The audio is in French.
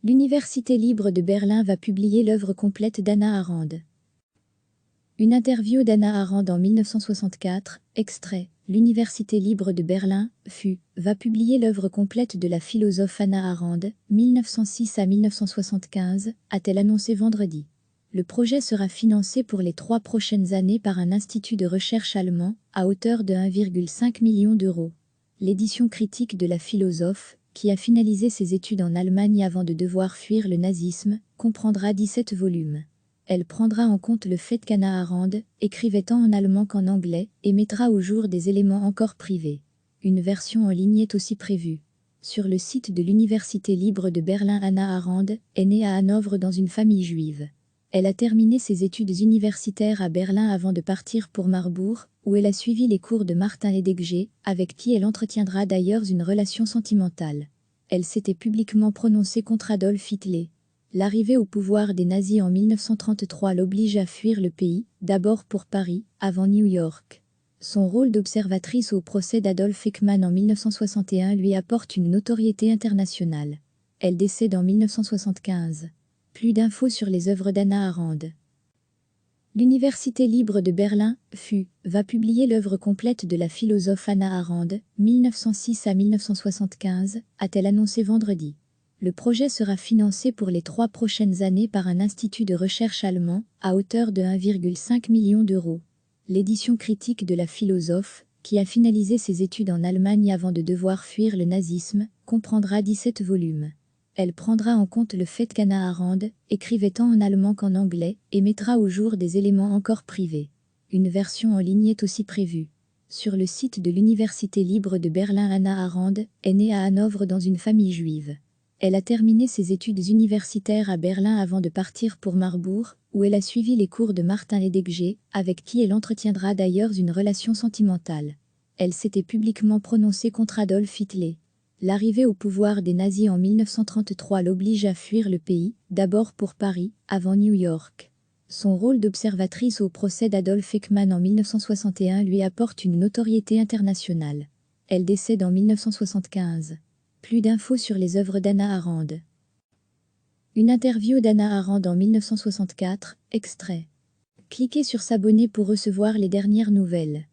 L'Université libre de Berlin va publier l'œuvre complète d'Hannah Arendt. Une interview d'Hannah Arendt en 1964, extrait. L'Université libre de Berlin, va publier l'œuvre complète de la philosophe Hannah Arendt, 1906 à 1975, a-t-elle annoncé vendredi. Le projet sera financé pour les 3 prochaines années par un institut de recherche allemand, à hauteur de 1,5 million d'euros. L'édition critique de la philosophe, qui a finalisé ses études en Allemagne avant de devoir fuir le nazisme, comprendra 17 volumes. Elle prendra en compte le fait qu'Hannah Arendt écrivait tant en allemand qu'en anglais et mettra au jour des éléments encore privés. Une version en ligne est aussi prévue. Sur le site de l'Université libre de Berlin, Hannah Arendt est née à Hanovre dans une famille juive. Elle a terminé ses études universitaires à Berlin avant de partir pour Marbourg, où elle a suivi les cours de Martin Heidegger, avec qui elle entretiendra d'ailleurs une relation sentimentale. Elle s'était publiquement prononcée contre Adolf Hitler. L'arrivée au pouvoir des nazis en 1933 l'oblige à fuir le pays, d'abord pour Paris, avant New York. Son rôle d'observatrice au procès d'Adolf Eichmann en 1961 lui apporte une notoriété internationale. Elle décède en 1975. Plus d'infos sur les œuvres d'Hannah Arendt. L'Université libre de Berlin, va publier l'œuvre complète de la philosophe Hannah Arendt, 1906 à 1975, a-t-elle annoncé vendredi. Le projet sera financé pour les 3 prochaines années par un institut de recherche allemand, à hauteur de 1,5 million d'euros. L'édition critique de la philosophe, qui a finalisé ses études en Allemagne avant de devoir fuir le nazisme, comprendra 17 volumes. Elle prendra en compte le fait qu'Hannah Arendt écrivait tant en allemand qu'en anglais et mettra au jour des éléments encore privés. Une version en ligne est aussi prévue. Sur le site de l'Université libre de Berlin, Hannah Arendt est née à Hanovre dans une famille juive. Elle a terminé ses études universitaires à Berlin avant de partir pour Marbourg, où elle a suivi les cours de Martin Heidegger, avec qui elle entretiendra d'ailleurs une relation sentimentale. Elle s'était publiquement prononcée contre Adolf Hitler. L'arrivée au pouvoir des nazis en 1933 l'oblige à fuir le pays, d'abord pour Paris, avant New York. Son rôle d'observatrice au procès d'Adolf Eichmann en 1961 lui apporte une notoriété internationale. Elle décède en 1975. Plus d'infos sur les œuvres d'Hannah Arendt. Une interview d'Hannah Arendt en 1964, extrait. Cliquez sur s'abonner pour recevoir les dernières nouvelles.